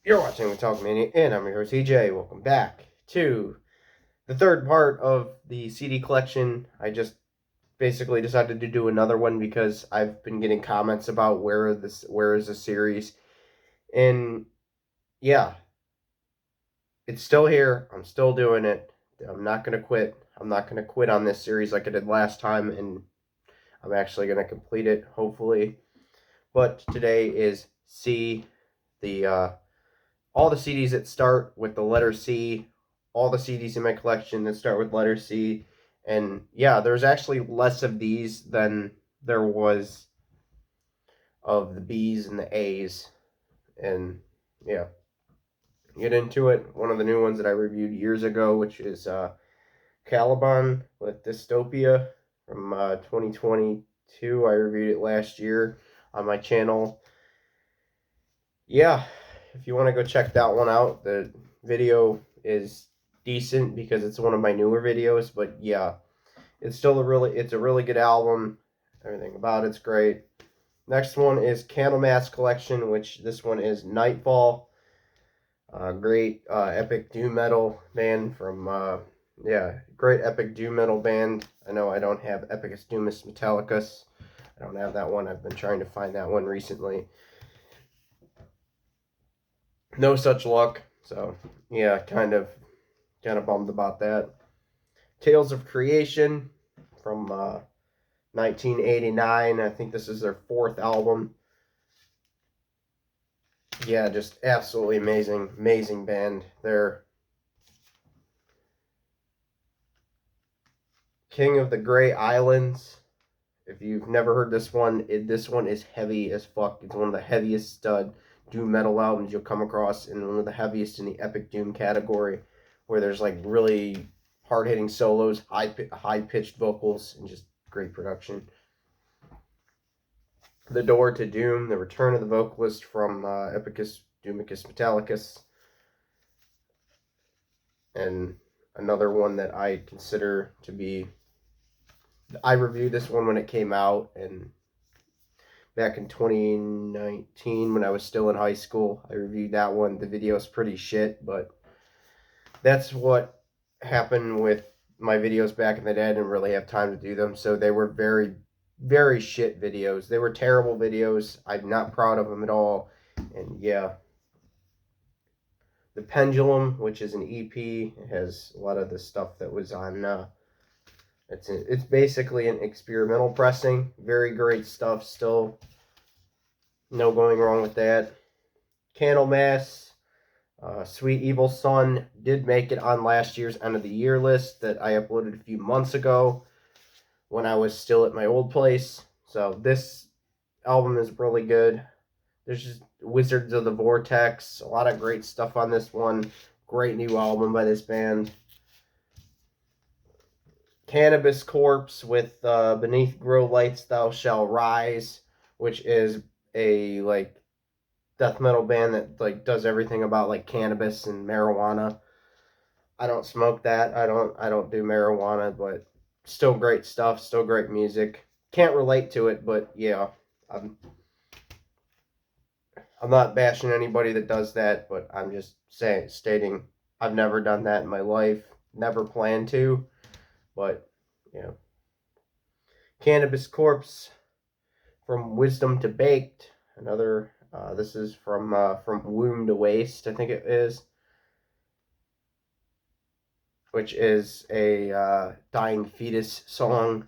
You're watching the Talk Mania, and I'm your host, EJ. Welcome back to the third part of the CD collection. I just basically decided to do another one because I've been getting comments about where is the series, and yeah, it's still here. I'm still doing it. I'm not gonna quit. I'm not gonna quit on this series like I did last time, and I'm actually gonna complete it hopefully. But today is C, the all the CDs that start with the letter C, all the CDs in my collection that start with letter C. And yeah, there's actually less of these than there was of the B's and the A's. And yeah, get into it. One of the new ones that I reviewed years ago, which is Caliban with Dystopia from 2022. I reviewed it last year on my channel. Yeah, if you want to go check that one out, the video is decent because it's one of my newer videos, but yeah, it's a really good album. Everything about it's great. Next one is Candlemass Collection, which this one is Nightfall. Great epic doom metal band from great epic doom metal band. I know I don't have Epicus Doomus Metallicus. I don't have that one. I've been trying to find that one recently. No such luck. So yeah, kind of bummed about that. Tales of Creation from 1989. I think this is their fourth album. Yeah, just absolutely amazing band. They're King of the Grey Islands. If you've never heard this one, this one is heavy as fuck. It's one of the heaviest doom metal albums you'll come across, and one of the heaviest in the epic doom category, where there's like really hard hitting solos, high pitched vocals, and just great production. The Door to Doom, the return of the vocalist from Epicus Doomicus Metallicus, and another one that I consider to be. I reviewed this one when it came out, and back in 2019 when I was still in high school, I reviewed that one. The video is pretty shit, but that's what happened with my videos back in the day. I didn't really have time to do them, so they were very shit videos. They were terrible videos. I'm not proud of them at all. And yeah, The Pendulum, which is an EP, it has a lot of the stuff that was on. It's basically an experimental pressing. Very great stuff. Still, no going wrong with that. Candlemass, Sweet Evil Son did make it on last year's end of the year list that I uploaded a few months ago when I was still at my old place. So this album is really good. There's just Wizards of the Vortex, a lot of great stuff on this one. Great new album by this band. Cannabis Corpse with Beneath Grow Lights Thou Shall Rise, which is a like death metal band that like does everything about like cannabis and marijuana. I don't smoke that. I don't do marijuana, but still great stuff, still great music. Can't relate to it, but yeah, I'm I'm not bashing anybody that does that, but I'm just stating I've never done that in my life, never plan to, but you know, Cannabis Corpse from Wisdom to Baked. Another. This is from Womb to Waste, I think it is, which is a dying fetus song.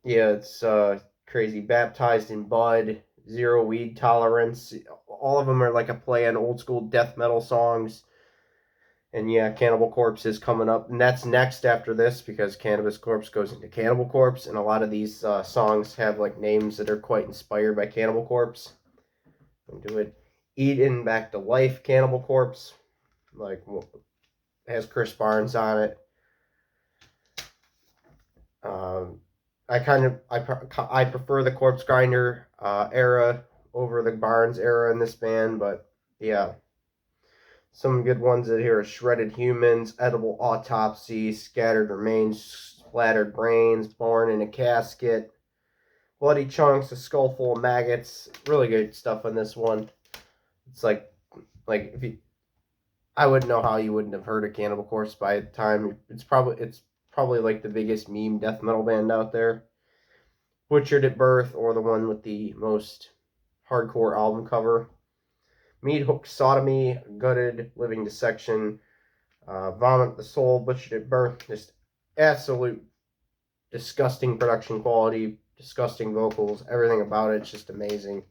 Yeah, it's crazy. Baptized in Blood, Zero Weed Tolerance. All of them are like a play on old school death metal songs. And yeah, Cannibal Corpse is coming up, and that's next after this because Cannabis Corpse goes into Cannibal Corpse, and a lot of these songs have like names that are quite inspired by Cannibal Corpse. I'll do it. Eaten Back to Life, Cannibal Corpse, like has Chris Barnes on it. I prefer the Corpse Grinder era over the Barnes era in this band, but yeah. Some good ones that here are Shredded Humans, Edible Autopsy, Scattered Remains, Splattered Brains, Born in a Casket, Bloody Chunks, A Skull Full of Maggots. Really good stuff on this one. It's like if you, I wouldn't know how you wouldn't have heard of Cannibal Corpse by the time. It's probably like the biggest meme death metal band out there. Butchered at Birth, or the one with the most hardcore album cover. Meat Hook Sodomy, Gutted, Living Dissection, Vomit the Soul, Butchered at Birth. Just absolute disgusting production quality, disgusting vocals, everything about it's just amazing.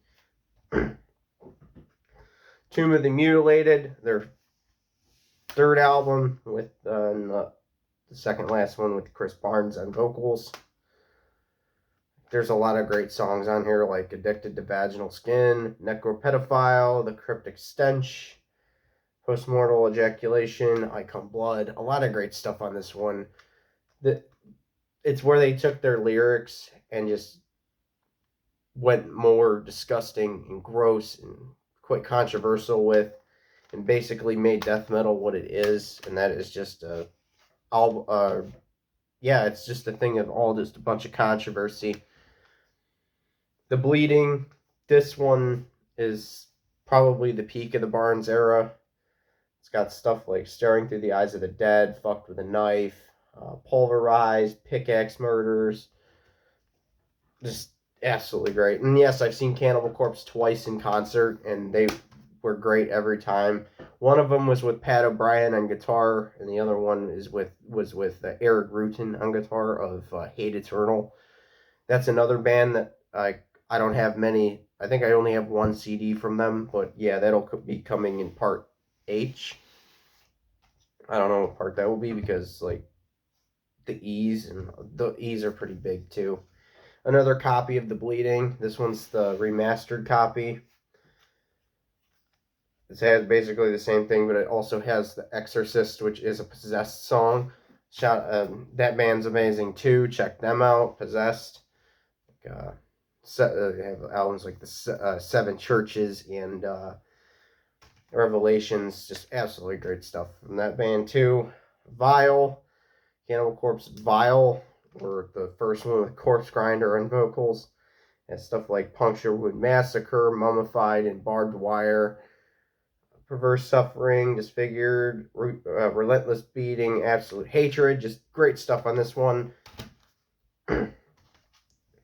Tomb of the Mutilated, their third album with the second last one with Chris Barnes on vocals. There's a lot of great songs on here like Addicted to Vaginal Skin, Necropedophile, The Cryptic Stench, Postmortal Ejaculation, I Come Blood. A lot of great stuff on this one. It's where they took their lyrics and just went more disgusting and gross and quite controversial with, and basically made death metal what it is, and that is just it's just a thing of all just a bunch of controversy. The Bleeding, this one is probably the peak of the Barnes era. It's got stuff like Staring Through the Eyes of the Dead, Fucked with a Knife, Pulverized, Pickaxe Murders. Just absolutely great. And yes, I've seen Cannibal Corpse twice in concert, and they were great every time. One of them was with Pat O'Brien on guitar, and the other one was with Eric Rutan on guitar of Hate Eternal. That's another band that I don't have many. I think I only have one CD from them, but yeah, that'll be coming in part H. I don't know what part that will be because like the E's are pretty big too. Another copy of The Bleeding. This one's the remastered copy. It has basically the same thing, but it also has The Exorcist, which is a Possessed song. That band's amazing too. Check them out. Possessed. They have albums like the Seven Churches and Revelations. Just absolutely great stuff from that band too. Vile. Cannibal Corpse Vile, or the first one with Corpse Grinder and vocals. And stuff like Puncture Wound Massacre, Mummified, and Barbed Wire. Perverse Suffering, Disfigured, Relentless Beating, Absolute Hatred. Just great stuff on this one.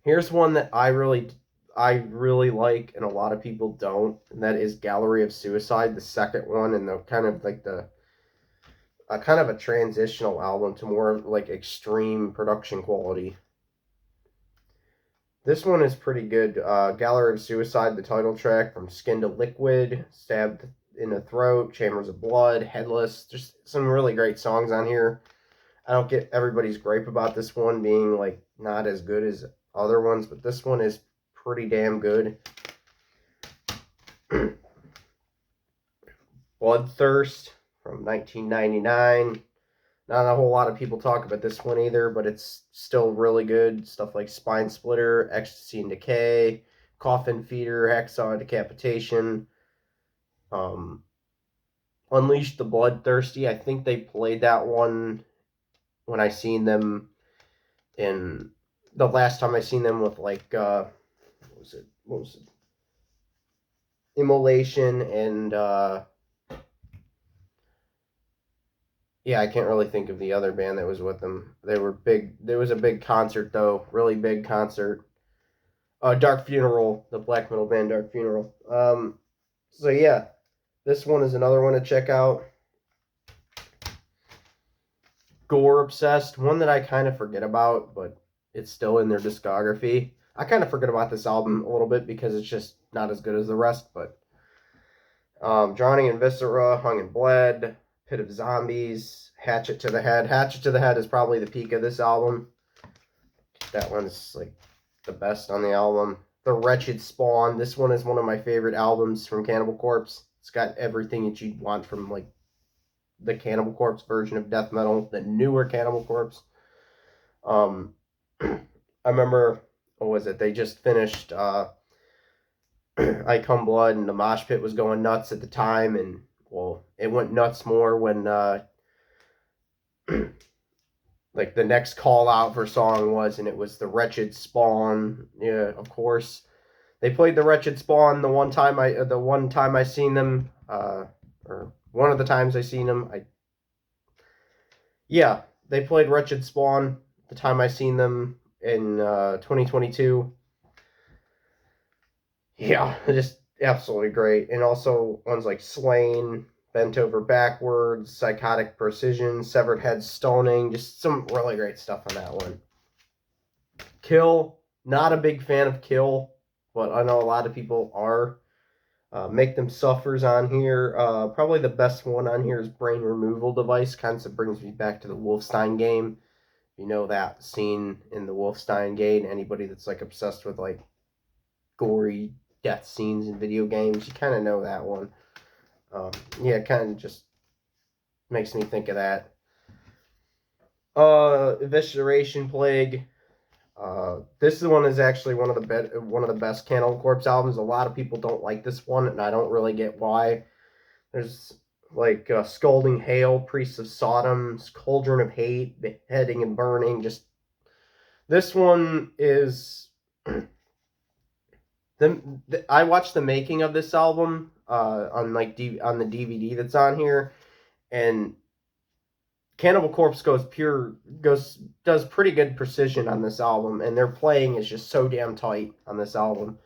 Here's one that I really like, and a lot of people don't, and that is Gallery of Suicide, the second one, and the kind of like the kind of a transitional album to more like extreme production quality. This one is pretty good. Gallery of Suicide, the title track, From Skin to Liquid, Stabbed in the Throat, Chambers of Blood, Headless. Just some really great songs on here. I don't get everybody's gripe about this one being like not as good as other ones, but this one is pretty damn good. Bloodthirst from 1999. Not a whole lot of people talk about this one either, but it's still really good. Stuff like Spine Splitter, Ecstasy and Decay, Coffin Feeder, Hacksaw Decapitation, Unleash the Bloodthirsty. I think they played that one when I seen them in the last time I seen them with like what was it? Immolation and yeah, I can't really think of the other band that was with them. They were big. There was a big concert though, really big concert. Dark Funeral, the black metal band Dark Funeral. So yeah, this one is another one to check out. Gore Obsessed, one that I kind of forget about, but it's still in their discography. I kind of forget about this album a little bit because it's just not as good as the rest, but Drowning in Viscera, Hung and Bled, Pit of Zombies, Hatchet to the Head. Hatchet to the Head is probably the peak of this album. That one's like the best on the album. The Wretched Spawn. This one is one of my favorite albums from Cannibal Corpse. It's got everything that you'd want from like the Cannibal Corpse version of death metal, the newer Cannibal Corpse. I remember, what was it? They just finished I Come Blood, and the mosh pit was going nuts at the time, and well, it went nuts more when like the next call out for song was, and it was The Wretched Spawn. Yeah, of course. They played the Wretched Spawn the one time I seen them, or one of the times I seen them. Yeah, they played Wretched Spawn the time I seen them in 2022. Yeah, just absolutely great. And also ones like Slain, Bent Over Backwards, Psychotic Precision, Severed Head Stoning, just some really great stuff on that one. Kill, not a big fan of Kill, but I know a lot of people are. Make Them Suffer's on here. Probably the best one on here is Brain Removal Device. Kind of brings me back to the Wolfenstein game. You know that scene in the Wolfenstein game. Anybody that's like obsessed with like gory death scenes in video games, you kind of know that one. Yeah, kind of just makes me think of that. Evisceration Plague. This one is actually one of the best Cannibal Corpse albums. A lot of people don't like this one, and I don't really get why. There's like Scalding Hail, Priests of Sodom, Cauldron of Hate, Beheading and Burning. Just this one is I watched the making of this album on on the DVD that's on here, and Cannibal Corpse does pretty good precision on this album, and their playing is just so damn tight on this album.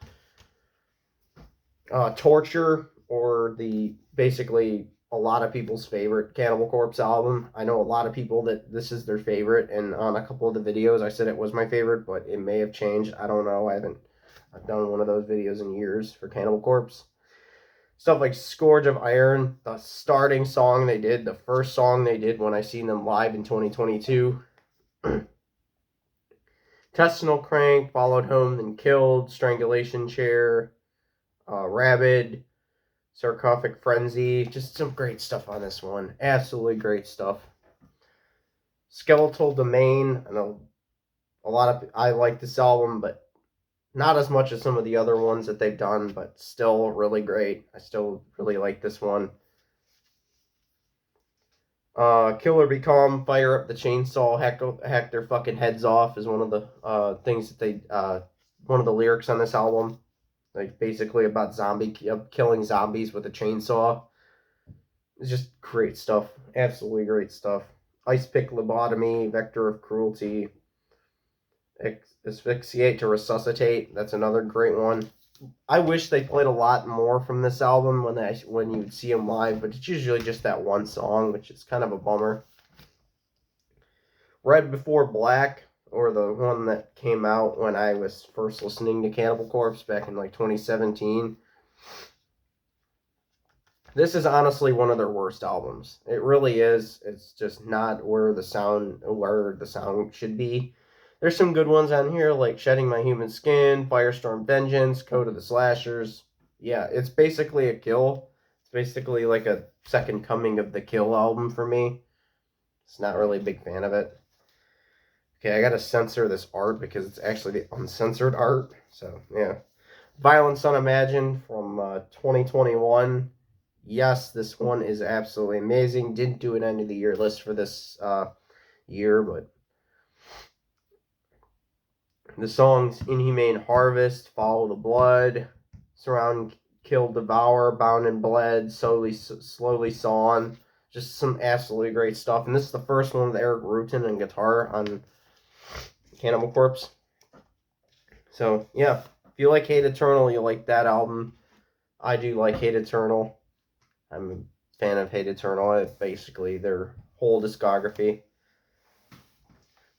Torture, or the basically a lot of people's favorite Cannibal Corpse album. I know a lot of people that this is their favorite, and on a couple of the videos I said it was my favorite, but it may have changed. I don't know. I've done one of those videos in years for Cannibal Corpse. Stuff like Scourge of Iron, the starting song they did, the first song they did when I seen them live in 2022. Intestinal Crank, Followed Home Then Killed, Strangulation Chair, Rabid, Sarcophagus Frenzy. Just some great stuff on this one. Absolutely great stuff. Skeletal Domain. I know I like this album, but not as much as some of the other ones that they've done, but still really great. I still really like this one. Kill or Become, Fire Up the Chainsaw, hack their fucking heads off is one of the things that they one of the lyrics on this album. Like basically about killing zombies with a chainsaw. It's just great stuff. Absolutely great stuff. Ice Pick Lobotomy, Vector of Cruelty, Asphyxiate to Resuscitate. That's another great one. I wish they played a lot more from this album when you would see them live, but it's usually just that one song, which is kind of a bummer. Red Before Black, or the one that came out when I was first listening to Cannibal Corpse back in like 2017. This is honestly one of their worst albums. It really is. It's just not where the sound should be. There's some good ones on here, like Shedding My Human Skin, Firestorm Vengeance, Code of the Slashers. Yeah, it's basically a Kill. It's basically like a second coming of the Kill album for me. It's not really a big fan of it. Okay, I gotta censor this art because it's actually the uncensored art. So, yeah. Violence Unimagined from 2021. Yes, this one is absolutely amazing. Didn't do an end of the year list for this year, but the songs Inhumane Harvest, Follow the Blood, Surround, Kill, Devour, Bound and Bled, Slowly Sawn. Just some absolutely great stuff. And this is the first one with Eric Rutan and guitar on Cannibal Corpse. So, yeah. If you like Hate Eternal, you like that album. I do like Hate Eternal. I'm a fan of Hate Eternal. Basically their whole discography.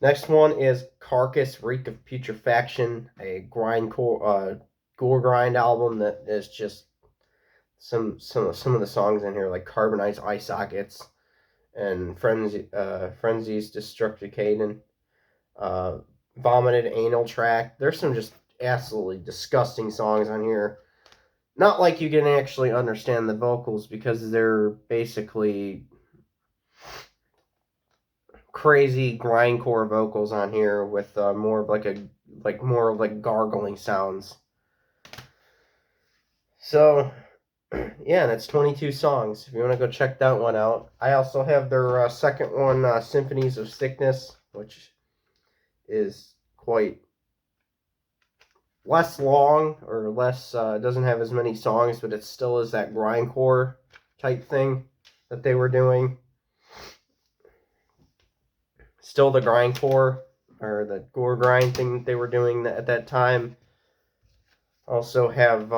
Next one is Carcass, Reek of Putrefaction, a gore grind album that is just some of the songs in here, like Carbonized Eye Sockets and Frenzy's Destructicated, Vomited Anal Tract. There's some just absolutely disgusting songs on here. Not like you can actually understand the vocals because they're basically crazy grindcore vocals on here with more of like gargling sounds. So yeah, that's 22 songs. If you want to go check that one out. I also have their second one, Symphonies of Sickness, which is quite less long or less, doesn't have as many songs, but it still is that grindcore type thing that they were doing. Still the grindcore or the gore grind thing that they were doing at that time. Also have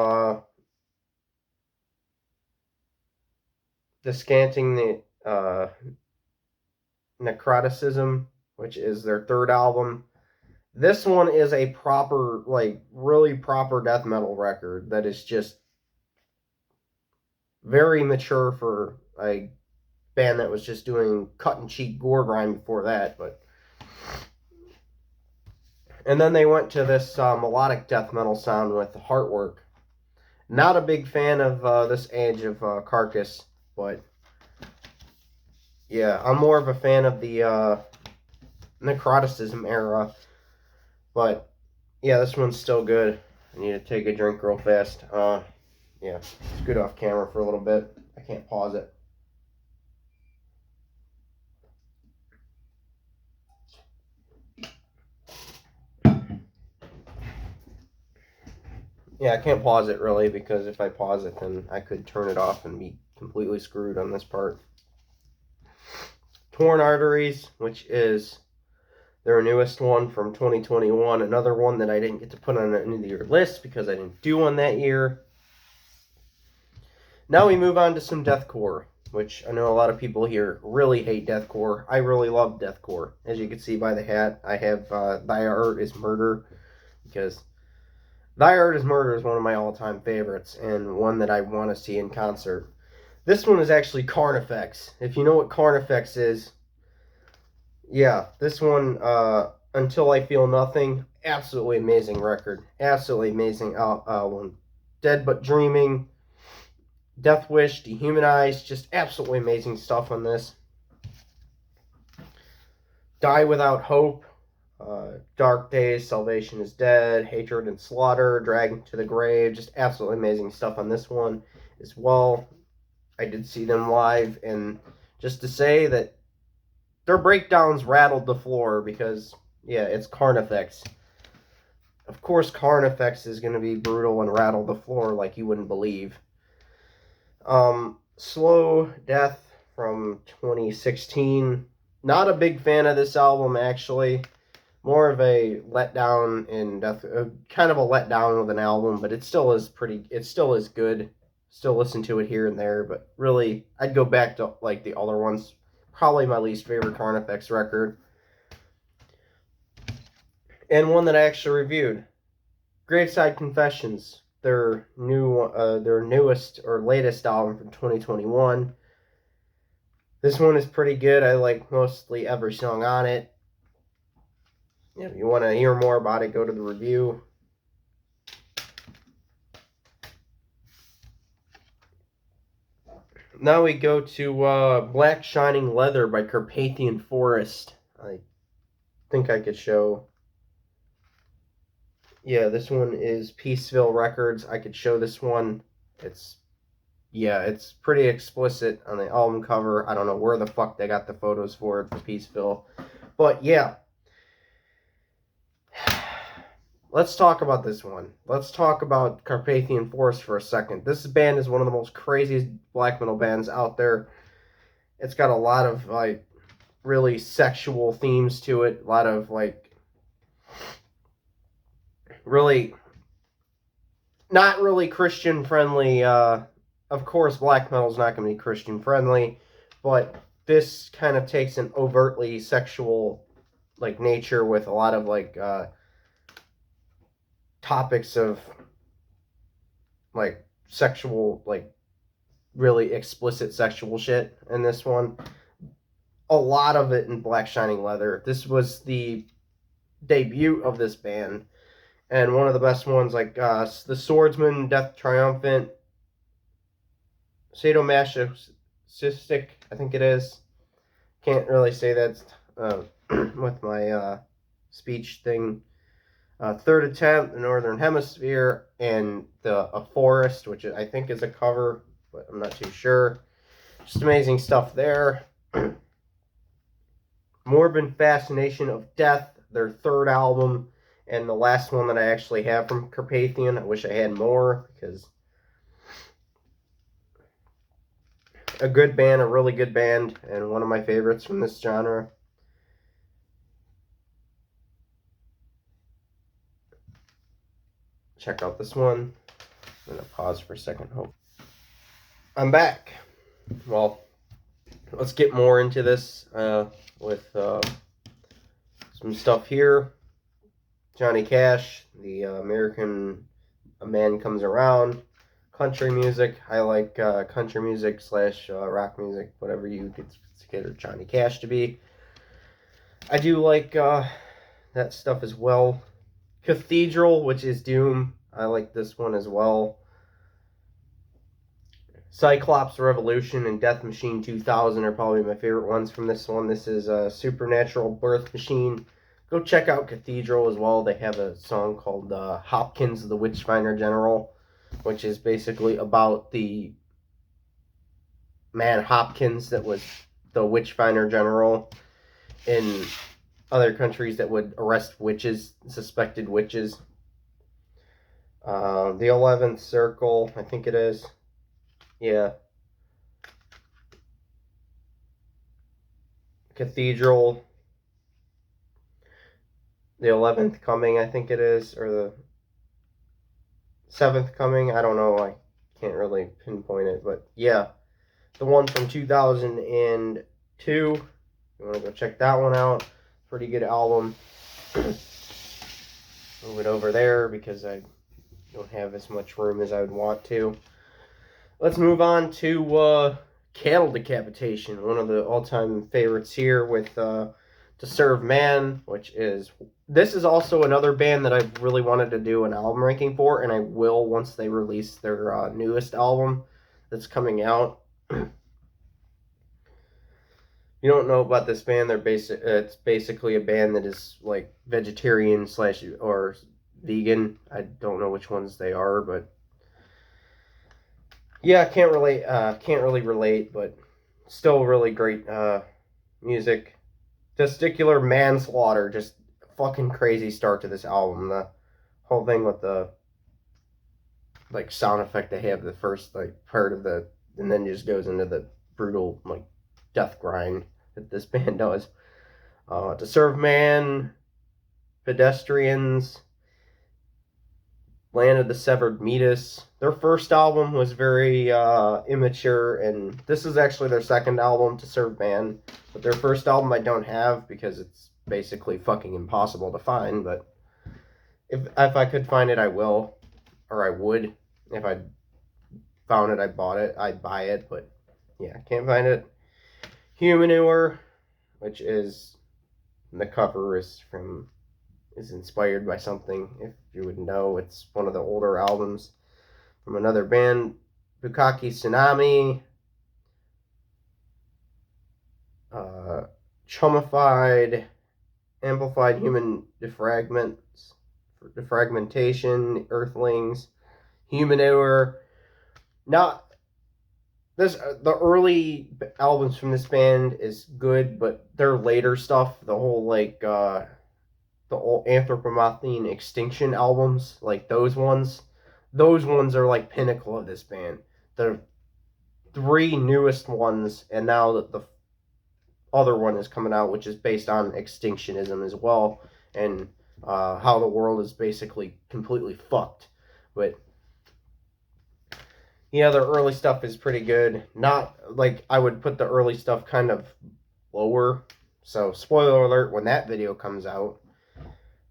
Descanting the Necroticism, which is their third album. This one is a proper, like, really proper death metal record that is just very mature for a band that was just doing cut and cheek gore grind before that. And then they went to this melodic death metal sound with Heartwork. Not a big fan of this age of Carcass, but yeah, I'm more of a fan of the Necroticism era. But yeah, this one's still good. I need to take a drink real fast. Yeah, scoot off camera for a little bit. I can't pause it. Yeah, I can't pause it really, because if I pause it, then I could turn it off and be completely screwed on this part. Torn Arteries, which is their newest one from 2021. Another one that I didn't get to put on any of your list because I didn't do one that year. Now we move on to some deathcore, which I know a lot of people here really hate deathcore. I really love deathcore. As you can see by the hat, I have Thy Art is Murder, because Thy Art is Murder is one of my all-time favorites and one that I want to see in concert. This one is actually Carnifex. If you know what Carnifex is, yeah, this one, Until I Feel Nothing, absolutely amazing record. Absolutely amazing album. Dead But Dreaming, Death Wish, Dehumanized, just absolutely amazing stuff on this. Die Without Hope, Dark Days, Salvation is Dead, Hatred and Slaughter, Dragged to the Grave, just absolutely amazing stuff on this one as well. I did see them live, and just to say that their breakdowns rattled the floor, because, yeah, it's Carnifex. Of course, Carnifex is going to be brutal and rattle the floor like you wouldn't believe. Slow Death from 2016. Not a big fan of this album, actually. More of a letdown in death, kind of a letdown with an album, but it still is good. Still listen to it here and there, but really, I'd go back to like the other ones. Probably my least favorite Carnifex record. And one that I actually reviewed. Graveside Confessions, their newest or latest album from 2021. This one is pretty good. I like mostly every song on it. If you want to hear more about it, go to the review. Now we go to Black Shining Leather by Carpathian Forest. I think I could show. Yeah, this one is Peaceville Records. I could show this one. It's pretty explicit on the album cover. I don't know where the fuck they got the photos for it for Peaceville. But yeah. Let's talk about this one. Let's talk about Carpathian Forest for a second. This band is one of the most craziest black metal bands out there. It's got a lot of, like, really sexual themes to it. A lot of, like, really not really Christian friendly. Of course, black metal is not going to be Christian friendly, but this kind of takes an overtly sexual, like, nature with a lot of, like, topics of, like, sexual, like, really explicit sexual shit in this one. A lot of it in Black Shining Leather. This was the debut of this band, and one of the best ones, like The Swordsman, Death Triumphant, Sadomasochistic, I think it is. Can't really say that with my speech thing. Third Attempt, The Northern Hemisphere, and A Forest, which I think is a cover, but I'm not too sure. Just amazing stuff there. Morbid Fascination of Death, their third album. And the last one that I actually have from Carpathian, I wish I had more, because a good band, a really good band, and one of my favorites from this genre. Check out this one. I'm going to pause for a second. Hope I'm back. Well, let's get more into this with some stuff here. Johnny Cash, the American A Man Comes Around. Country music. I like country music / rock music, whatever you consider Johnny Cash to be. I do like that stuff as well. Cathedral, which is Doom. I like this one as well. Cyclops Revolution and Death Machine 2000 are probably my favorite ones from this one. This is a Supernatural Birth Machine. Go check out Cathedral as well. They have a song called Hopkins the Witchfinder General, which is basically about the man Hopkins that was the Witchfinder General in other countries that would arrest witches, suspected witches. The 11th Circle, I think it is. Yeah. Cathedral. The 11th Coming, I think it is. Or the 7th Coming. I don't know. I can't really pinpoint it. But yeah. The one from 2002. You want to go check that one out. Pretty good album. Move it over there because I don't have as much room as I would want to. Let's move on to Cattle Decapitation, one of the all-time favorites here with To Serve Man, this is also another band that I really wanted to do an album ranking for, and I will once they release their newest album that's coming out. You don't know about this band, it's basically a band that is like vegetarian / or vegan. I don't know which ones they are, but yeah, can't really relate, but still really great music. Testicular Manslaughter, just fucking crazy start to this album. The whole thing with the like sound effect they have the first like part of the, and then just goes into the brutal like death grind that this band does. To Serve Man, Pedestrians, Land of the Severed Metis. Their first album was very immature, and this is actually their second album, To Serve Man. But their first album I don't have because it's basically fucking impossible to find. But if I could find it, I will, or I would. If I found it, I'd buy it. But yeah, can't find it. Humanure, which is the cover is inspired by something. If you would know, it's one of the older albums from another band. Bukkake Tsunami, Chummified, Amplified Human Defragmentation, Earthlings, Humanure. Not this. The early albums from this band is good, but their later stuff, the whole like the old Anthropomorphine Extinction albums, like those ones are like pinnacle of this band. The three newest ones, and now that the other one is coming out, which is based on extinctionism as well, and how the world is basically completely fucked. But yeah, the early stuff is pretty good. Not like I would put the early stuff kind of lower. So spoiler alert when that video comes out.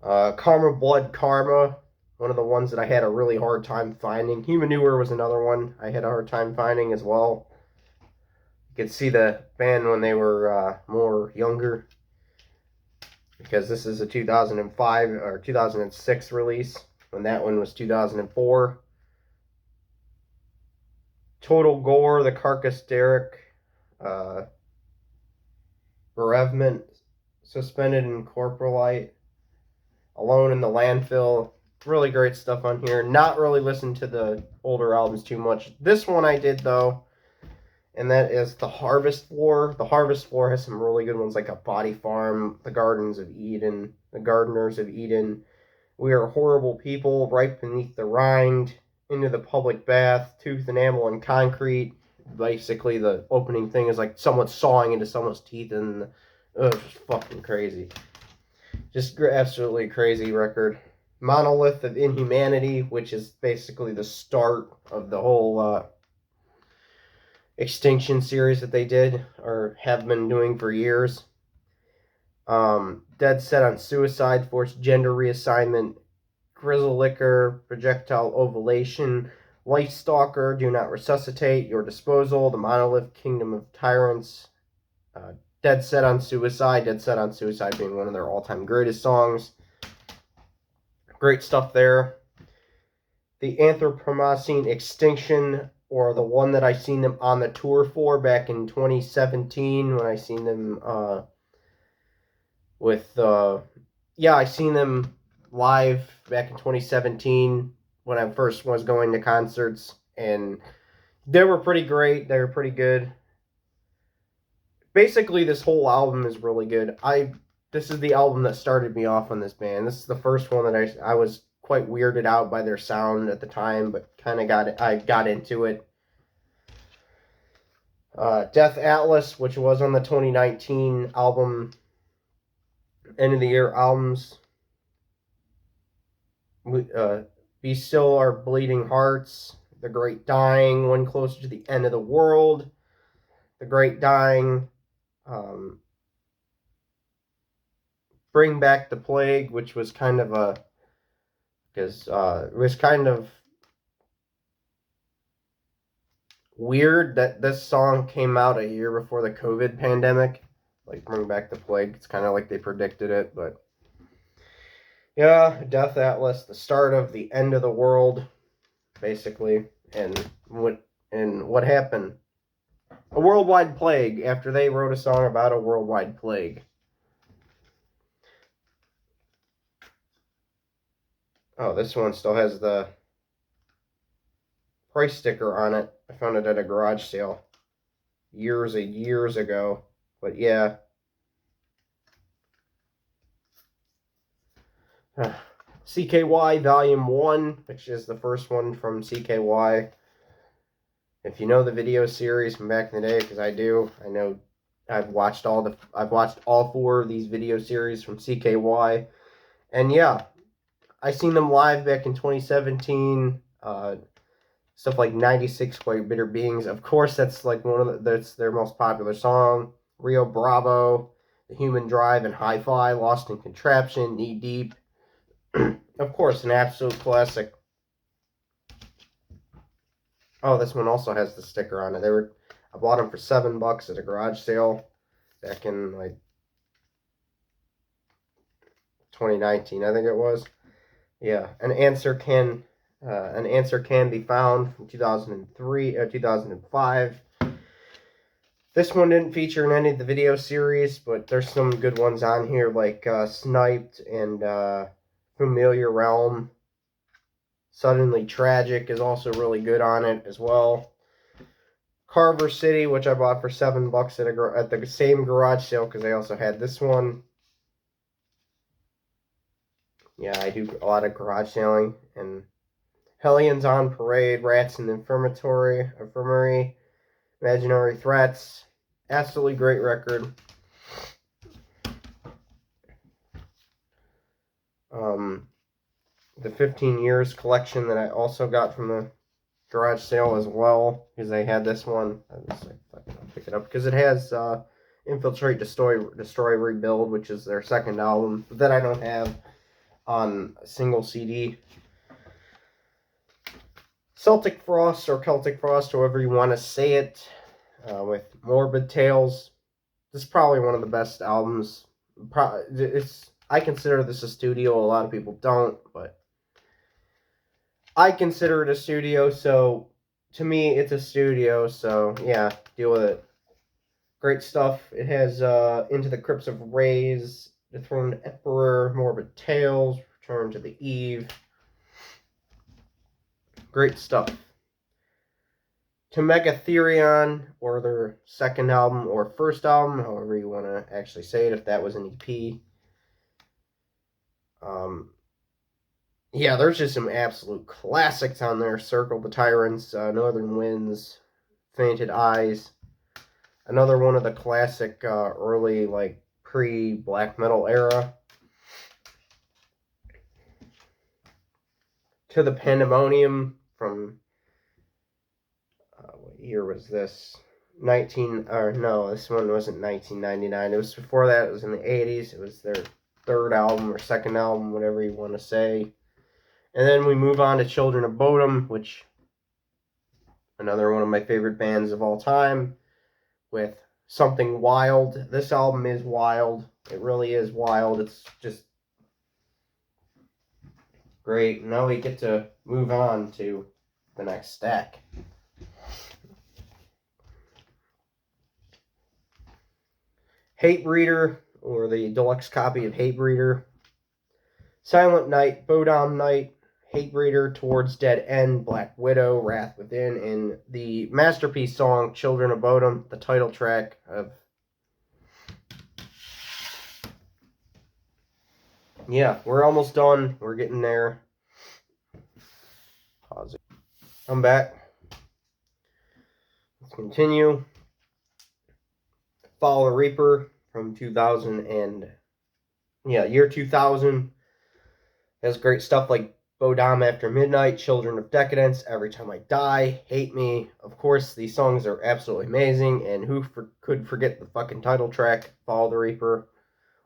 Karma Blood Karma, one of the ones that I had a really hard time finding. Humanure was another one I had a hard time finding as well. You could see the band when they were more younger, because this is a 2005 or 2006 release, when that one was 2004. Total Gore, The Carcass Derrick, Bereavement, Suspended in Corporalite, Alone in the Landfill. Really great stuff on here. Not really listened to the older albums too much. This one I did though, and that is The Harvest Floor. The Harvest Floor has some really good ones like A Body Farm, The Gardens of Eden, The Gardeners of Eden, We Are Horrible People, Right Beneath the Rind, Into the Public Bath, Tooth, Enamel, and Concrete. Basically, the opening thing is like someone sawing into someone's teeth, and it's fucking crazy. Just absolutely crazy record. Monolith of Inhumanity, which is basically the start of the whole Extinction series that they did or have been doing for years. Dead Set on Suicide, Forced Gender Reassignment, Grizzle Liquor, Projectile Ovulation, Life Stalker, Do Not Resuscitate, Your Disposal, The Monolith, Kingdom of Tyrants, Dead Set on Suicide being one of their all-time greatest songs. Great stuff there. The Anthropomorphine Extinction, or the one that I seen them on the tour for back in 2017 when I seen them I seen them live back in 2017 when I first was going to concerts, and they were pretty great. They were pretty good. Basically, this whole album is really good. This is the album that started me off on this band. This is the first one that I was quite weirded out by their sound at the time, but kind of I got into it. Death Atlas, which was on the 2019 album, end of the year albums. Be Still Our Bleeding Hearts, The Great Dying, One Closer to the End of the World, The Great Dying, Bring Back the Plague, which was kind of it was kind of weird that this song came out a year before the COVID pandemic. Like, Bring Back the Plague, it's kind of like they predicted it, but yeah, Death Atlas, the start of the end of the world, basically, and what happened? A worldwide plague, after they wrote a song about a worldwide plague. Oh, this one still has the price sticker on it. I found it at a garage sale years ago. But yeah. CKY Volume 1, which is the first one from CKY. If you know the video series from back in the day, because I do, I know I've watched all 4 of these video series from CKY. And yeah, I seen them live back in 2017. Stuff like 96 Quite Bitter Beings. Of course, that's like that's their most popular song. Rio Bravo, The Human Drive, and Hi-Fi, Lost in Contraption, Knee Deep. Of course, an absolute classic. Oh, this one also has the sticker on it. I bought them for $7 at a garage sale back in like 2019, I think it was. Yeah, An Answer Can Be Found from 2005. This one didn't feature in any of the video series, but there's some good ones on here, like Sniped and Familiar Realm. Suddenly Tragic is also really good on it as well. Carver City, which I bought for $7 at the same garage sale, because they also had this one. Yeah, I do a lot of garage selling. And Hellions on Parade, Rats in the Infirmary, Imaginary Threats. Absolutely great record. The 15 Years collection that I also got from the garage sale as well, because they had this one. I'll pick it up because it has Infiltrate, Destroy, Rebuild, which is their second album that I don't have on a single CD. Celtic Frost, or Celtic Frost, however you want to say it, with Morbid Tales. This is probably one of the best albums. I consider this a studio. A lot of people don't, but I consider it a studio, so to me, it's a studio, so yeah, deal with it. Great stuff. It has Into the Crypts of Rays, Dethroned Emperor, Morbid Tales, Return to the Eve. Great stuff. To Megatherion, or their second album or first album, however you want to actually say it, if that was an EP. Yeah, there's just some absolute classics on there. Circle the Tyrants, Northern Winds, Fainted Eyes. Another one of the classic early, like, pre-black metal era. To the Pandemonium from, what year was this? 19, or no, this one wasn't 1999. It was before that. It was in the 80s. It was their third album or second album, whatever you want to say. And then we move on to Children of Bodom, which, another one of my favorite bands of all time, with Something Wild. This album is wild. It really is wild. It's just great. Now we get to move on to the next stack. Hatebreeder, or the deluxe copy of Hatebreeder. Silent Night, Bodom Night, Hatebreeder, Towards Dead End, Black Widow, Wrath Within, and the masterpiece song Children of Bodom, the title track of. Yeah, we're almost done. We're getting there. Pause it. I'm back. Let's continue. Follow the Reaper from 2000 and year 2000 has great stuff like Bodom After Midnight, Children of Decadence, Every Time I Die, Hate Me. Of course, these songs are absolutely amazing, and who could forget the fucking title track, Follow the Reaper.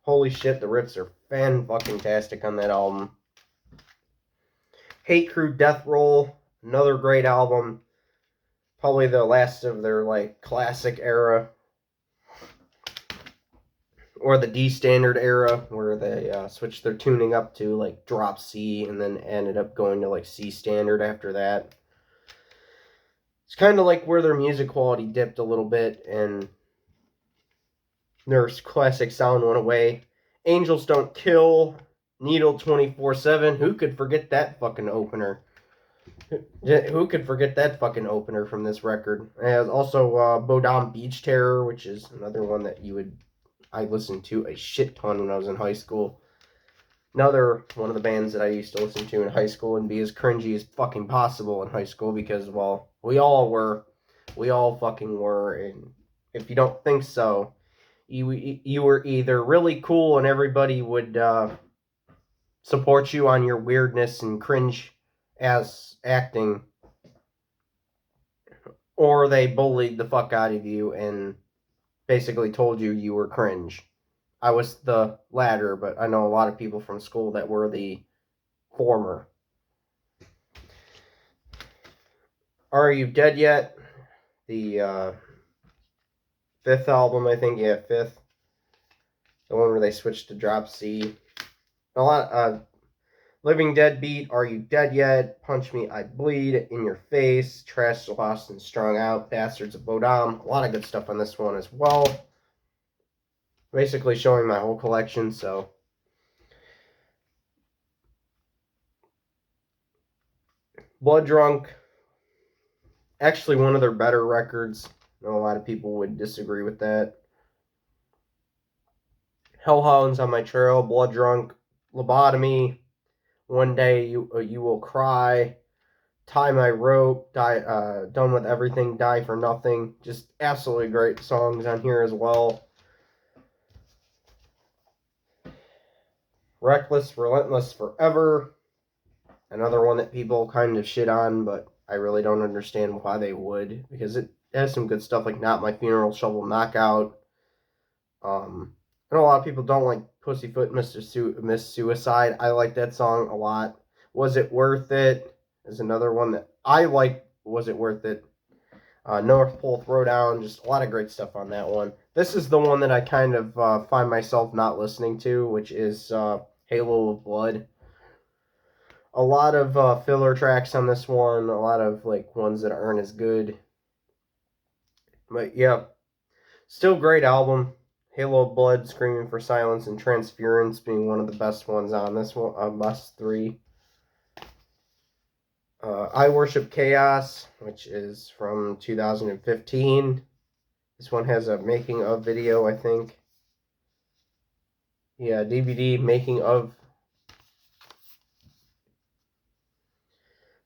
Holy shit, the riffs are fan-fucking-tastic on that album. Hate Crew Death Roll, another great album. Probably the last of their, like, classic era. Or the D standard era, where they switched their tuning up to, like, drop C, and then ended up going to, like, C standard after that. It's kind of like where their music quality dipped a little bit, and their classic sound went away. Angels Don't Kill, Needle 24/7. Who could forget that fucking opener? Who could forget that fucking opener from this record? And also Bodom Beach Terror, which is another one that I listened to a shit ton when I was in high school. Another one of the bands that I used to listen to in high school and be as cringy as fucking possible in high school because, well, we all were. We all fucking were. And if you don't think so, you were either really cool and everybody would support you on your weirdness and cringe as acting, or they bullied the fuck out of you and basically told you were cringe. I was the latter, but I know a lot of people from school that were the former. Are You Dead Yet? The fifth album, I think. Yeah, fifth. The one where they switched to drop C. A lot. Living Deadbeat, Are You Dead Yet? Punch Me, I Bleed, In Your Face, Trash, Lost, and Strung Out, Bastards of Bodom. A lot of good stuff on this one as well. Basically showing my whole collection, so. Blood Drunk, actually one of their better records. I know a lot of people would disagree with that. Hellhounds on My Trail, Blood Drunk, Lobotomy, One Day You Will Cry, Tie My Rope, Done With Everything, Die for Nothing. Just absolutely great songs on here as well. Reckless, Relentless Forever. Another one that people kind of shit on, but I really don't understand why they would, because it has some good stuff like Not My Funeral, Shovel Knockout. I know a lot of people don't like Pussyfoot Miss Suicide. I like that song a lot. Was It Worth It is another one that I like. Was It Worth It? North Pole Throwdown, just a lot of great stuff on that one. This is the one that I kind of find myself not listening to, which is Halo of Blood. A lot of filler tracks on this one, a lot of like ones that aren't as good. But yeah, still great album. Halo of Blood, Screaming for Silence, and Transference being one of the best ones on this one, best three. I Worship Chaos, which is from 2015. This one has a making of video, I think. Yeah, DVD making of.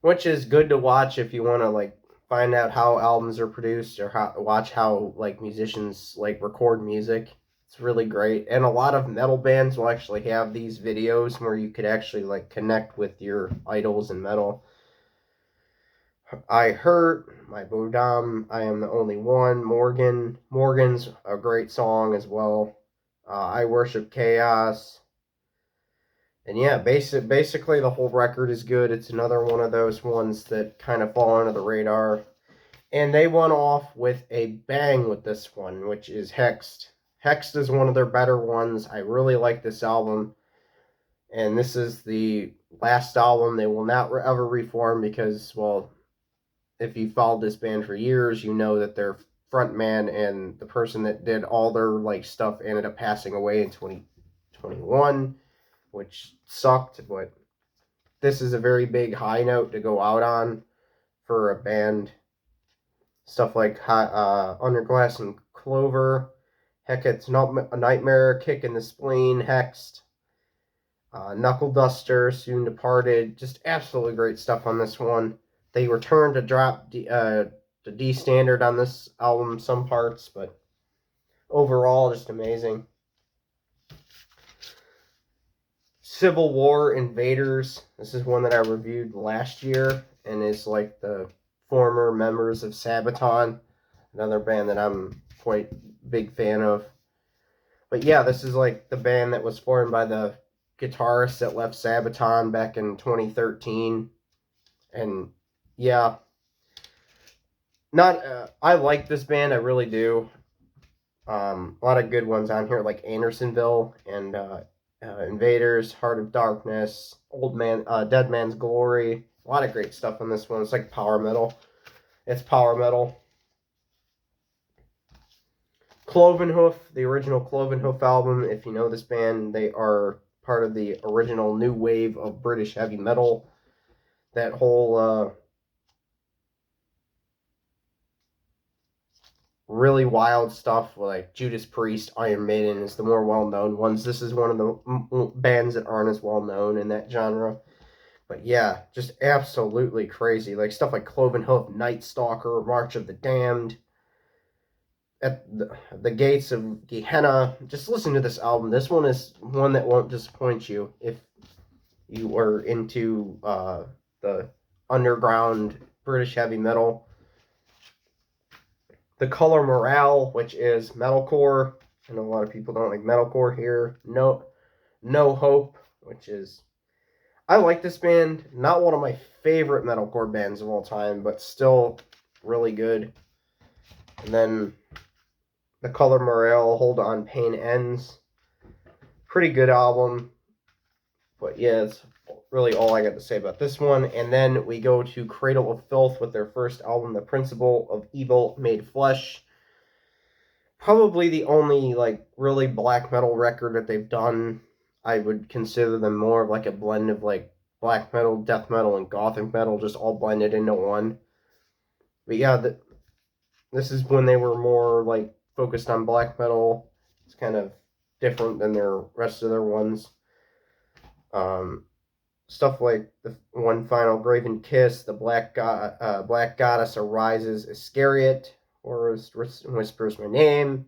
which is good to watch if you want to like find out how albums are produced or watch how like musicians like record music. It's really great, and a lot of metal bands will actually have these videos where you could actually like connect with your idols in metal. I Hurt, My Bodom, I Am the Only One, Morgan's a great song as well. I Worship Chaos. And yeah, basically the whole record is good. It's another one of those ones that kind of fall under the radar. And they went off with a bang with this one, which is Hexed. Hexed is one of their better ones. I really like this album. And this is the last album. They will not ever reform because, well, if you followed this band for years, you know that their frontman and the person that did all their like stuff ended up passing away in 2021, which sucked, but this is a very big high note to go out on for a band. Stuff like Under Glass and Clover, Hecat's Nightmare, Kick in the Spleen, Hexed, Knuckle Duster, Soon Departed. Just absolutely great stuff on this one. They returned to drop the D standard on this album, some parts, but overall, just amazing. Civil War Invaders. This is one that I reviewed last year and is like the former members of Sabaton, another band that I'm quite big fan of. But yeah, this is like the band that was formed by the guitarist that left Sabaton back in 2013. And yeah, not I like this band, I really do. A lot of good ones on here like Andersonville and Invaders, Heart of Darkness, Dead Man's Glory. A lot of great stuff on this one. It's like power metal. It's power metal. Clovenhoof, the original Clovenhoof album. If you know this band, they are part of the original new wave of British heavy metal. That whole really wild stuff like Judas Priest, Iron Maiden is the more well-known ones. This is one of the bands that aren't as well-known in that genre. But yeah, just absolutely crazy. Like stuff like Clovenhoof, Night Stalker, March of the Damned, at the Gates of Gehenna. Just listen to this album. This one is one that won't disappoint you if you are into the underground British heavy metal. The Color Morale, which is metalcore. I know a lot of people don't like metalcore here. No Hope, which is I like this band. Not one of my favorite metalcore bands of all time, but still really good. And then The Color Morale, Hold On, Pain Ends. Pretty good album. But yeah, it's really all I got to say about this one. And then we go to Cradle of Filth with their first album, The Principle of Evil Made Flesh. Probably the only like really black metal record that they've done. I would consider them more of like a blend of like black metal, death metal, and gothic metal, just all blended into one. But yeah, this is when they were more like focused on black metal. It's kind of different than their rest of their ones. Stuff like the One Final Graven Kiss, the Black Goddess Arises, Iscariot, or Whispers My Name.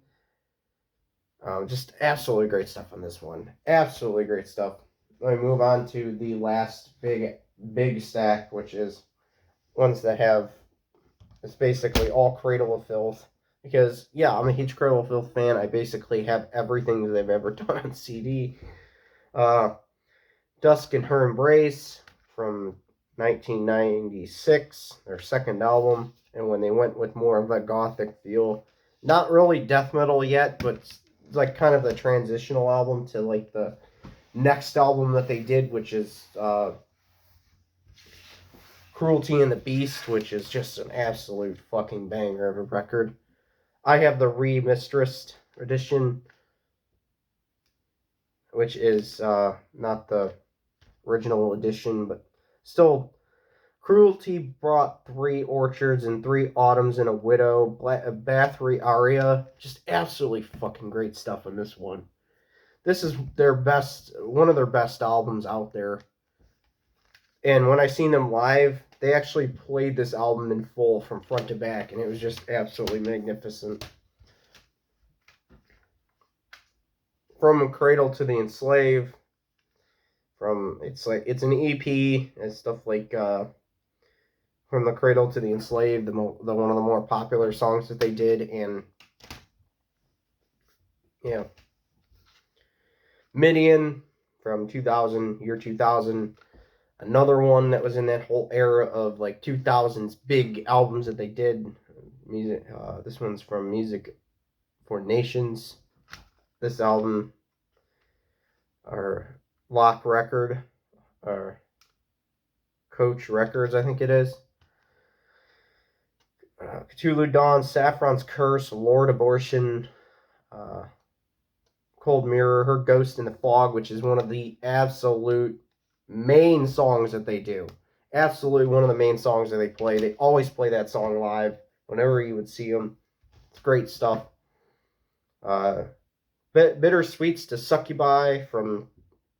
Just absolutely great stuff on this one. Absolutely great stuff. Let me move on to the last big stack, which is ones that have, it's basically all Cradle of Filth. Because, yeah, I'm a huge Cradle of Filth fan. I basically have everything that they've ever done on CD. Dusk in Her Embrace from 1996, their second album. And when they went with more of a gothic feel. Not really death metal yet, but it's like kind of the transitional album to like the next album that they did, which is Cruelty and the Beast, which is just an absolute fucking banger of a record. I have the Remistressed edition, which is not the original edition, but still. Cruelty brought 3 orchards and 3 autumns and a widow. Bathory Aria, just absolutely fucking great stuff on this one. This is one of their best albums out there. And when I seen them live, they actually played this album in full from front to back, and it was just absolutely magnificent. From Cradle to the Enslaved, it's an EP and stuff like From the Cradle to the Enslaved, the one of the more popular songs that they did, and yeah, Midian from 2000, another one that was in that whole era of like 2000s big albums that they did. Music. This one's from Music for Nations. This album, or Lock Record, or Coach Records, I think it is. Cthulhu Dawn, Saffron's Curse, Lord Abortion, uh, Cold Mirror, Her Ghost in the Fog, which is one of the absolute main songs that they do. Absolutely one of the main songs that they play. They always play that song live whenever you would see them. It's great stuff. Bittersweets to Succubi from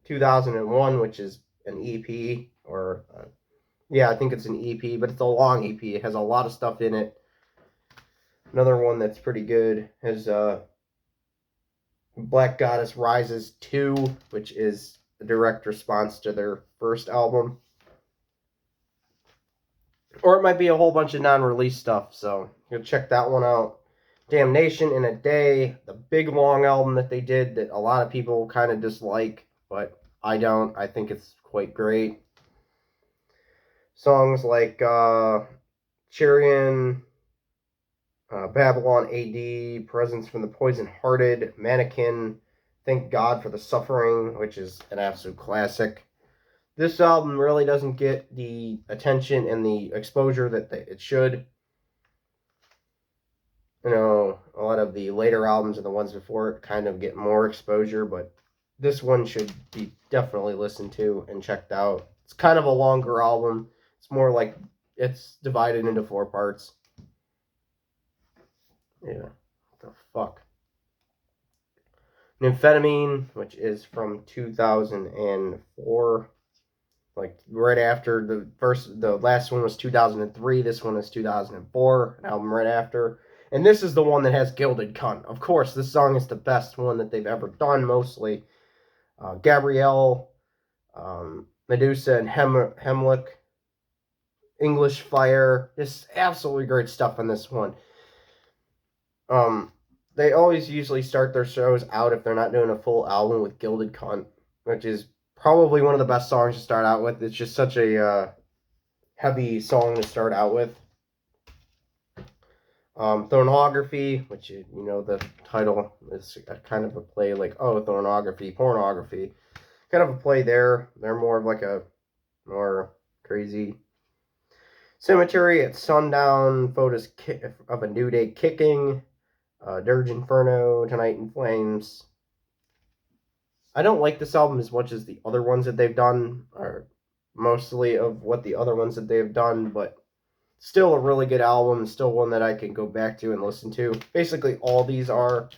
2001, which is an EP, or yeah, I think it's an EP, but it's a long EP. It has a lot of stuff in it. Another one that's pretty good is Black Goddess Rises 2, which is a direct response to their first album. Or it might be a whole bunch of non-release stuff, so you'll check that one out. Damnation in a Day, the big long album that they did that a lot of people kind of dislike, but I don't. I think it's quite great. Songs like Cherion, Babylon AD, Presence from the Poison Hearted, Mannequin, Thank God for the Suffering, which is an absolute classic. This album really doesn't get the attention and the exposure that it should. You know, a lot of the later albums and the ones before it kind of get more exposure, but this one should be definitely listened to and checked out. It's kind of a longer album. It's more like it's divided into 4 parts. Yeah, what the fuck. Nymphetamine, which is from 2004. Like right after the last one was 2003. This one is 2004, an album right after. And this is the one that has Gilded Cunt. Of course, this song is the best one that they've ever done, mostly. Gabrielle, Medusa, and Hemlock, English Fire. Just absolutely great stuff on this one. They always usually start their shows out, if they're not doing a full album, with Gilded Cunt, which is probably one of the best songs to start out with. It's just such a heavy song to start out with. Thornography, which, you know, the title is kind of a play like, oh, thornography, pornography. Kind of a play there. They're more of like a more crazy. Cemetery at Sundown, photos of a new day kicking. Dirge Inferno, Tonight in Flames. I don't like this album as much as the other ones that they've done, or mostly of what the other ones that they've done, but still a really good album, still one that I can go back to and listen to. Basically, all these are.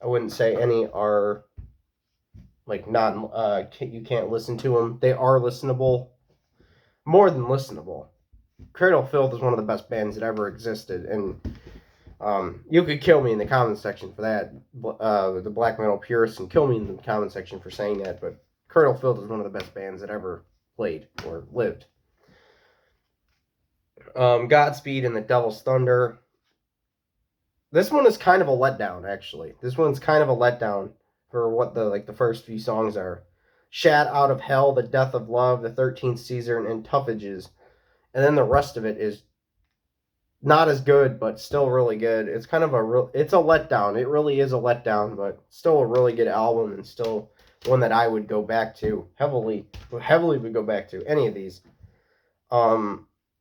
I wouldn't say any are like not. You can't listen to them. They are listenable, more than listenable. Cradle Filth is one of the best bands that ever existed, and you could kill me in the comment section for that. The black metal purists can kill me in the comment section for saying that, but Cradle Filth is one of the best bands that ever played or lived. Godspeed and the Devil's Thunder. This one is kind of a letdown, actually. This one's kind of a letdown for what the first few songs are. Shat Out of Hell, The Death of Love, The 13th Season, and Toughages. And then the rest of it is not as good, but still really good. It's kind of it's a letdown. It really is a letdown, but still a really good album, and still one that I would go back to heavily would go back to any of these.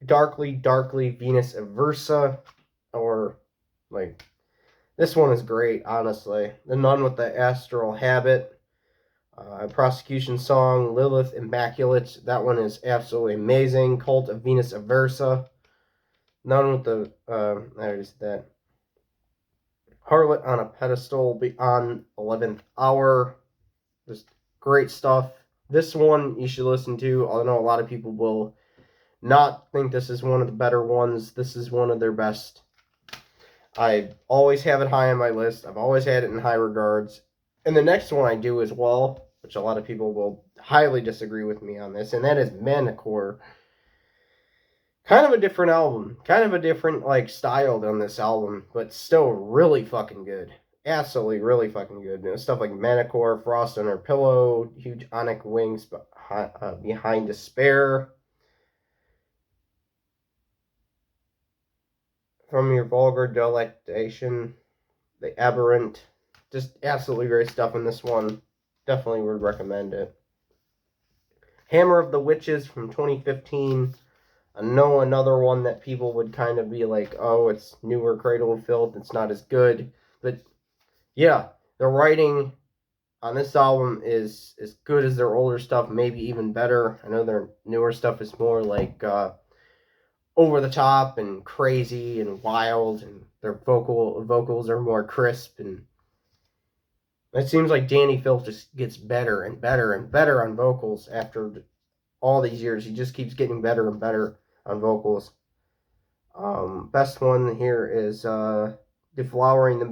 Darkly, Venus Aversa, or like this one is great, honestly. The Nun with the Astral Habit, Prosecution Song, Lilith Immaculate. That one is absolutely amazing. Cult of Venus Aversa. None with the, I already said that. Harlot on a Pedestal, Beyond 11th Hour. Just great stuff. This one you should listen to. I know a lot of people will not think this is one of the better ones. This is one of their best. I always have it high on my list. I've always had it in high regards. And the next one I do as well, which a lot of people will highly disagree with me on this, and that is Manticore. Kind of a different album. Kind of a different style on this album, but still really fucking good. Absolutely really fucking good. You know, stuff like Manticore, Frost on Her Pillow, Huge Onic Wings Behind Despair. From Your Vulgar Delectation, The Aberrant. Just absolutely great stuff in this one. Definitely would recommend it. Hammer of the Witches from 2015. I know another one that people would kind of be like, oh, it's newer Cradle of Filth, it's not as good. But yeah, the writing on this album is as good as their older stuff, maybe even better. I know their newer stuff is more over the top and crazy and wild, and their vocals are more crisp, and it seems like Danny Filth just gets better and better and better on vocals after all these years. He just keeps getting better and better on vocals. Best one here is Deflowering the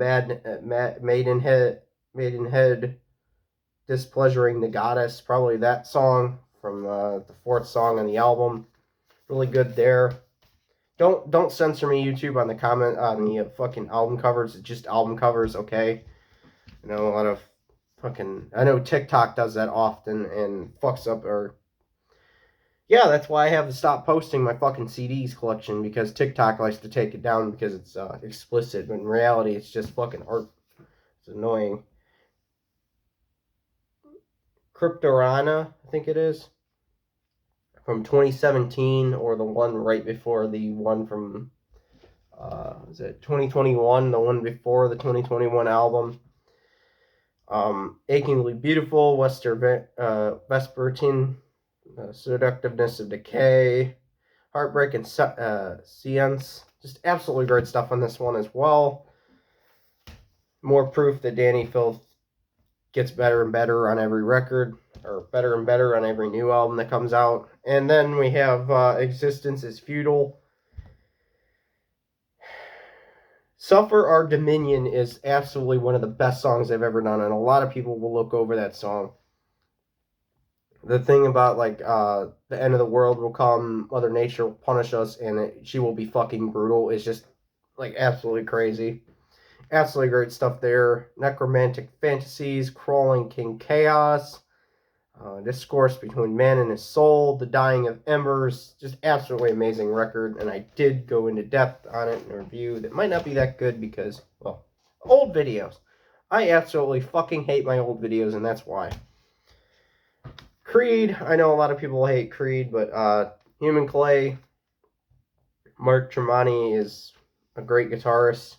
Maidenhead, Displeasuring the Goddess. Probably that song from the fourth song on the album. Really good there. Don't censor me, YouTube, on the fucking album covers. It's just album covers, okay? You know, a lot of I know TikTok does that often and fucks up yeah, that's why I have to stop posting my fucking CDs collection, because TikTok likes to take it down because it's explicit, but in reality it's just fucking art. It's annoying. Cryptorana, I think it is, from 2017, or the one right before the one from is it 2021, the one before the 2021 album. Achingly Beautiful, Vespertine, Seductiveness of Decay, Heartbreak and Science. Just absolutely great stuff on this one as well. More proof that Danny Filth gets better and better on every record, or better and better on every new album that comes out. And then we have Existence is Futile. Suffer Our Dominion is absolutely one of the best songs I've ever done, and a lot of people will look over that song. The thing about the end of the world will come, Mother Nature will punish us, and she will be fucking brutal is just absolutely crazy. Absolutely great stuff there. Necromantic Fantasies, Crawling King Chaos, Discourse Between Man and His Soul, The Dying of Embers. Just absolutely amazing record, and I did go into depth on it in a review that might not be that good because, well, old videos. I absolutely fucking hate my old videos, and that's why. Creed, I know a lot of people hate Creed, but Human Clay, Mark Tremonti is a great guitarist,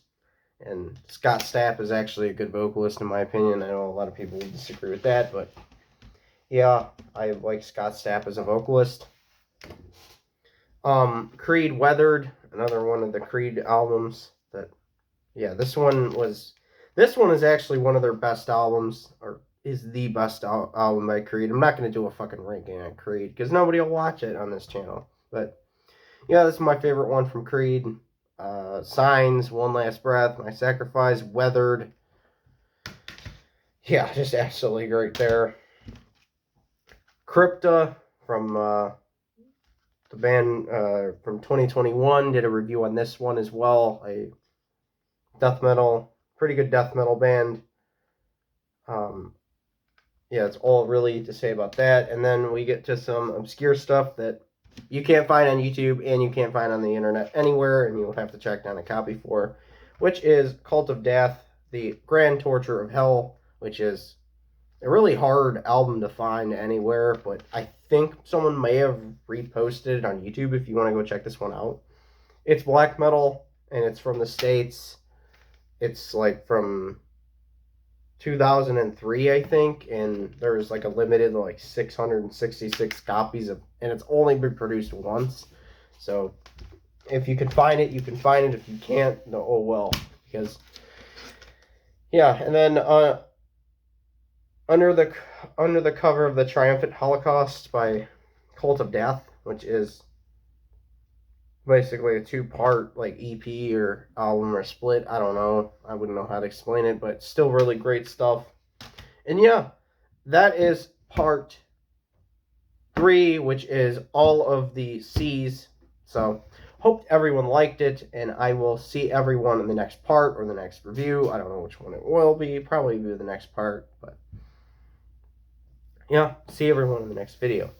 and Scott Stapp is actually a good vocalist in my opinion. I know a lot of people will disagree with that, but yeah, I like Scott Stapp as a vocalist. Creed Weathered, another one of the Creed albums that, yeah, this one is actually one of their best albums, or is the best album by Creed. I'm not going to do a fucking ranking on Creed because nobody will watch it on this channel. But yeah, this is my favorite one from Creed. Signs, One Last Breath, My Sacrifice, Weathered. Yeah, just absolutely great there. Crypta from the band from 2021 did a review on this one as well. A pretty good death metal band. Yeah, it's all really to say about that. And then we get to some obscure stuff that you can't find on YouTube and you can't find on the internet anywhere, and you'll have to track down a copy for, which is Cult of Death, The Grand Torture of Hell, which is a really hard album to find anywhere, but I think someone may have reposted it on YouTube if you want to go check this one out. It's black metal, and it's from the States. It's from 2003, I think, and there's a limited 666 copies of, and it's only been produced once. So if you can find it, you can find it. If you can't, no, oh well. Because yeah, and then under the cover of the Triumphant Holocaust by Cult of Death, which is basically a two-part like EP or album or split. I don't know. I wouldn't know how to explain it, but still really great stuff. And yeah, that is part 3, which is all of the C's. So hope everyone liked it, and I will see everyone in the next part or the next review. I don't know which one it will be. Probably be the next part, but yeah, see everyone in the next video.